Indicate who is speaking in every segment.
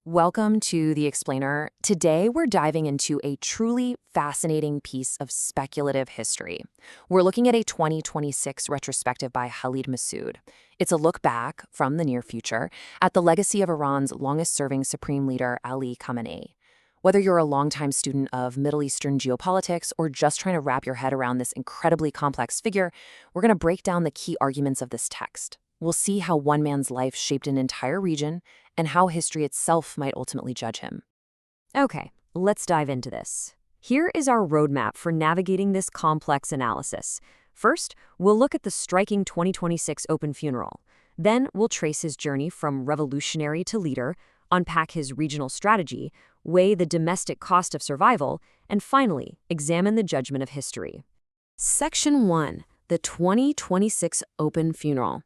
Speaker 1: Welcome to The Explainer. Today, we're diving into a truly fascinating piece of speculative history. We're looking at a 2026 retrospective by Khalid Massoud. It's a look back from the near future at the legacy of Iran's longest-serving supreme leader, Ali Khamenei. Whether you're a longtime student of Middle Eastern geopolitics or just trying to wrap your head around this incredibly complex figure, we're going to break down the key arguments of this text. We'll see how one man's life shaped an entire region and how history itself might ultimately judge him.
Speaker 2: Okay, let's dive into this. Here is our roadmap for navigating this complex analysis. First, we'll look at the striking 2026 open funeral. Then we'll trace his journey from revolutionary to leader, unpack his regional strategy, weigh the domestic cost of survival, and finally, examine the judgment of history. Section 1. The 2026 open funeral.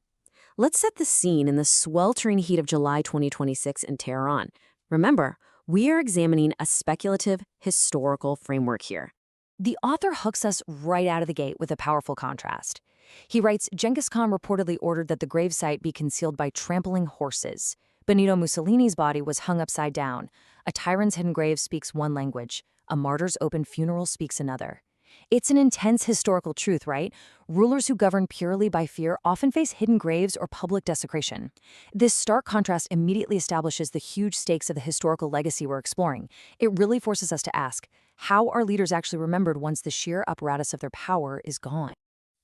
Speaker 2: Let's set the scene in the sweltering heat of July 2026 in Tehran. Remember, we are examining a speculative, historical framework here. The author hooks us right out of the gate with a powerful contrast. He writes, Genghis Khan reportedly ordered that the gravesite be concealed by trampling horses. Benito Mussolini's body was hung upside down. A tyrant's hidden grave speaks one language. A martyr's open funeral speaks another. It's an intense historical truth, right? Rulers who govern purely by fear often face hidden graves or public desecration. This stark contrast immediately establishes the huge stakes of the historical legacy we're exploring. It really forces us to ask, how are leaders actually remembered once the sheer apparatus of their power is gone?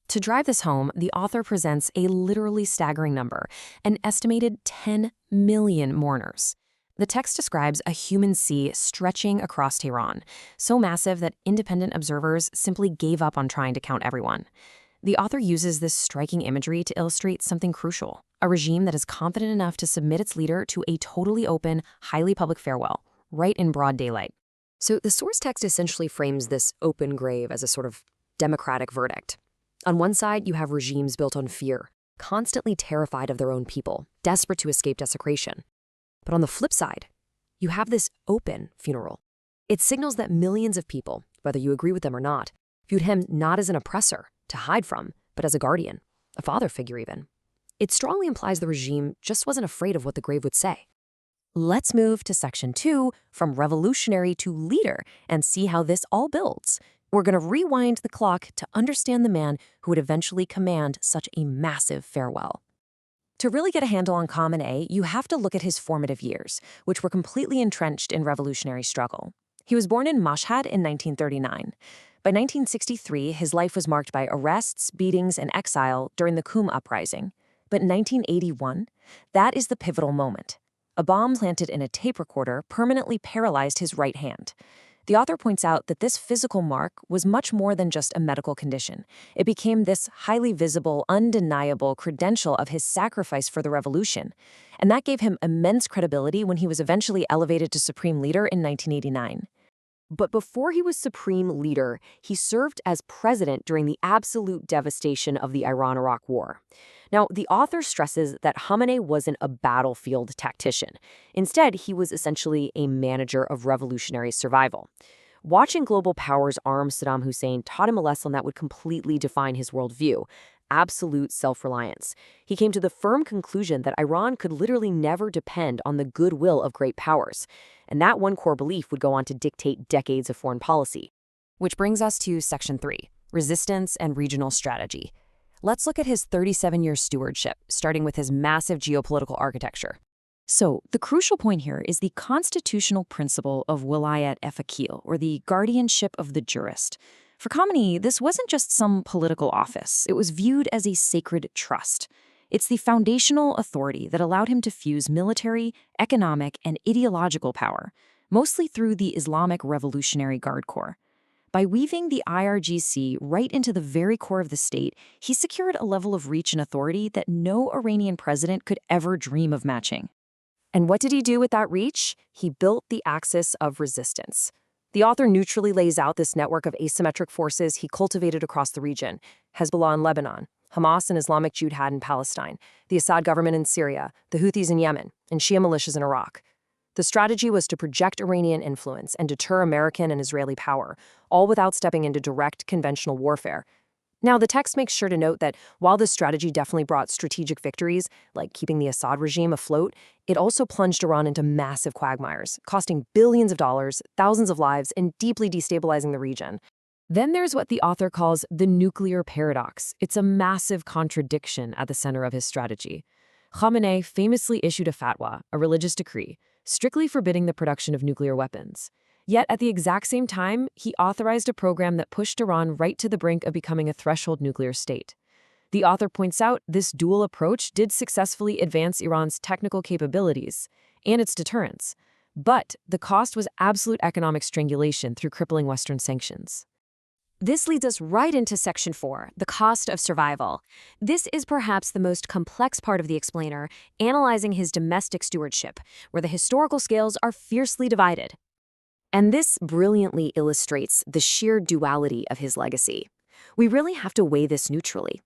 Speaker 2: To drive this home, the author presents a literally staggering number, an estimated 10 million mourners. The text describes a human sea stretching across Tehran, so massive that independent observers simply gave up on trying to count everyone. The author uses this striking imagery to illustrate something crucial, a regime that is confident enough to submit its leader to a totally open, highly public farewell, right in broad daylight. So the source text essentially frames this open grave as a sort of democratic verdict. On one side, you have regimes built on fear, constantly terrified of their own people, desperate to escape desecration. But on the flip side, you have this open funeral. It signals that millions of people, whether you agree with them or not, viewed him not as an oppressor to hide from, but as a guardian, a father figure even. It strongly implies the regime just wasn't afraid of what the grave would say. Let's move to Section 2, from revolutionary to leader, and see how this all builds. We're going to rewind the clock to understand the man who would eventually command such a massive farewell. To really get a handle on Khamenei, you have to look at his formative years, which were completely entrenched in revolutionary struggle. He was born in Mashhad in 1939. By 1963, his life was marked by arrests, beatings, and exile during the Qum uprising. But in 1981, that is the pivotal moment. A bomb planted in a tape recorder permanently paralyzed his right hand. The author points out that this physical mark was much more than just a medical condition. It became this highly visible, undeniable credential of his sacrifice for the revolution. And that gave him immense credibility when he was eventually elevated to supreme leader in 1989. But before he was supreme leader, he served as president during the absolute devastation of the Iran-Iraq War. Now, the author stresses that Khamenei wasn't a battlefield tactician. Instead, he was essentially a manager of revolutionary survival. Watching global powers arm Saddam Hussein taught him a lesson that would completely define his worldview: absolute self-reliance. He came to the firm conclusion that Iran could literally never depend on the goodwill of great powers. And that one core belief would go on to dictate decades of foreign policy. Which brings us to Section 3, resistance and regional strategy. Let's look at his 37-year stewardship, starting with his massive geopolitical architecture. So, the crucial point here is the constitutional principle of wilayat e-faqih, or the guardianship of the jurist. For Khamenei, this wasn't just some political office. It was viewed as a sacred trust. It's the foundational authority that allowed him to fuse military, economic, and ideological power, mostly through the Islamic Revolutionary Guard Corps. By weaving the IRGC right into the very core of the state, he secured a level of reach and authority that no Iranian president could ever dream of matching. And what did he do with that reach? He built the axis of resistance. The author neutrally lays out this network of asymmetric forces he cultivated across the region: Hezbollah in Lebanon, Hamas and Islamic Jihad in Palestine, the Assad government in Syria, the Houthis in Yemen, and Shia militias in Iraq. The strategy was to project Iranian influence and deter American and Israeli power, all without stepping into direct conventional warfare.
Speaker 1: Now, the text makes sure to note that while this strategy definitely brought strategic victories, like keeping the Assad regime afloat, it also plunged Iran into massive quagmires, costing billions of dollars, thousands of lives, and deeply destabilizing the region. Then there's what the author calls the nuclear paradox. It's a massive contradiction at the center of his strategy. Khamenei famously issued a fatwa, a religious decree, strictly forbidding the production of nuclear weapons. Yet at the exact same time, he authorized a program that pushed Iran right to the brink of becoming a threshold nuclear state. The author points out this dual approach did successfully advance Iran's technical capabilities and its deterrence, but the cost was absolute economic strangulation through crippling Western sanctions.
Speaker 2: This leads us right into Section 4, the cost of survival. This is perhaps the most complex part of the explainer, analyzing his domestic stewardship, where the historical scales are fiercely divided.
Speaker 1: And this brilliantly illustrates the sheer duality of his legacy. We really have to weigh this neutrally.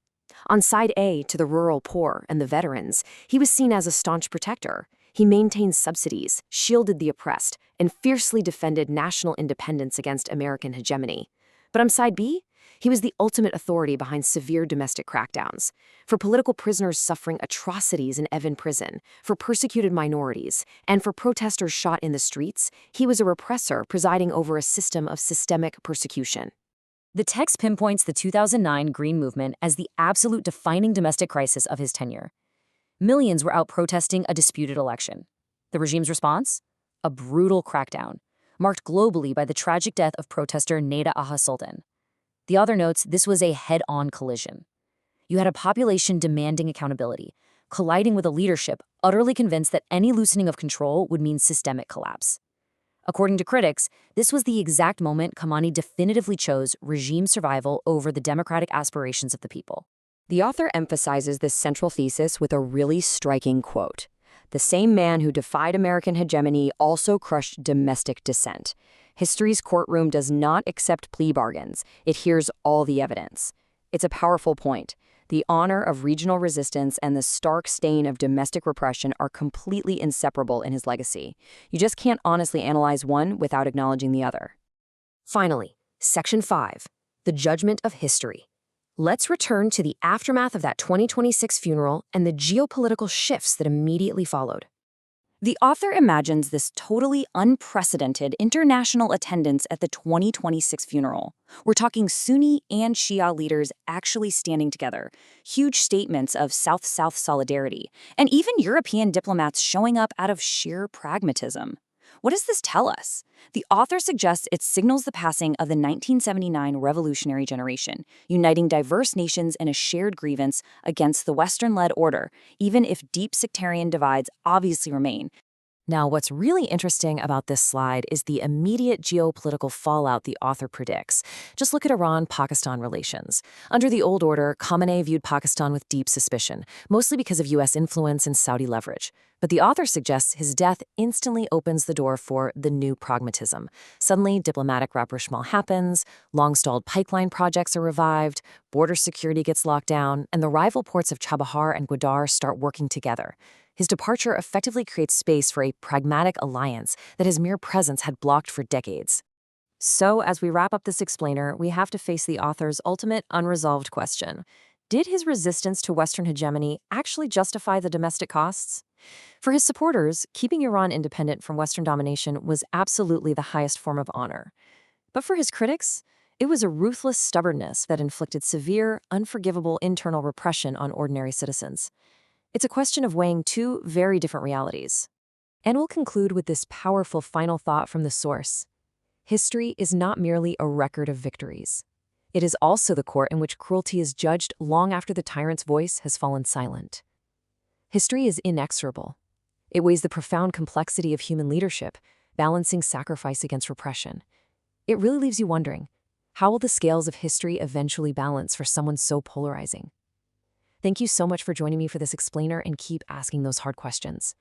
Speaker 1: On side A, to the rural poor and the veterans, he was seen as a staunch protector. He maintained subsidies, shielded the oppressed, and fiercely defended national independence against American hegemony. But on side B, he was the ultimate authority behind severe domestic crackdowns. For political prisoners suffering atrocities in Evin prison, for persecuted minorities, and for protesters shot in the streets, he was a repressor presiding over a system of systemic persecution.
Speaker 2: The text pinpoints the 2009 Green Movement as the absolute defining domestic crisis of his tenure. Millions were out protesting a disputed election. The regime's response? A brutal crackdown, marked globally by the tragic death of protester Neda Aha-Sultan. The author notes this was a head-on collision. You had a population demanding accountability, colliding with a leadership utterly convinced that any loosening of control would mean systemic collapse. According to critics, this was the exact moment Khamenei definitively chose regime survival over the democratic aspirations of the people.
Speaker 1: The author emphasizes this central thesis with a really striking quote. The same man who defied American hegemony also crushed domestic dissent. History's courtroom does not accept plea bargains. It hears all the evidence. It's a powerful point. The honor of regional resistance and the stark stain of domestic repression are completely inseparable in his legacy. You just can't honestly analyze one without acknowledging the other. Finally, Section 5, the judgment of history. Let's return to the aftermath of that 2026 funeral and the geopolitical shifts that immediately followed. The author imagines this totally unprecedented international attendance at the 2026 funeral. We're talking Sunni and Shia leaders actually standing together, huge statements of South-South solidarity, and even European diplomats showing up out of sheer pragmatism. What does this tell us? The author suggests it signals the passing of the 1979 revolutionary generation, uniting diverse nations in a shared grievance against the Western-led order, even if deep sectarian divides obviously remain. Now, what's really interesting about this slide is the immediate geopolitical fallout the author predicts. Just look at Iran-Pakistan relations. Under the old order, Khamenei viewed Pakistan with deep suspicion, mostly because of U.S. influence and Saudi leverage. But the author suggests his death instantly opens the door for the new pragmatism. Suddenly, diplomatic rapprochement happens, long-stalled pipeline projects are revived, border security gets locked down, and the rival ports of Chabahar and Gwadar start working together. His departure effectively creates space for a pragmatic alliance that his mere presence had blocked for decades. So, as we wrap up this explainer, we have to face the author's ultimate unresolved question. Did his resistance to Western hegemony actually justify the domestic costs? For his supporters, keeping Iran independent from Western domination was absolutely the highest form of honor. But for his critics, it was a ruthless stubbornness that inflicted severe, unforgivable internal repression on ordinary citizens. It's a question of weighing two very different realities. And we'll conclude with this powerful final thought from the source. History is not merely a record of victories. It is also the court in which cruelty is judged long after the tyrant's voice has fallen silent. History is inexorable. It weighs the profound complexity of human leadership, balancing sacrifice against repression. It really leaves you wondering, how will the scales of history eventually balance for someone so polarizing? Thank you so much for joining me for this explainer, and keep asking those hard questions.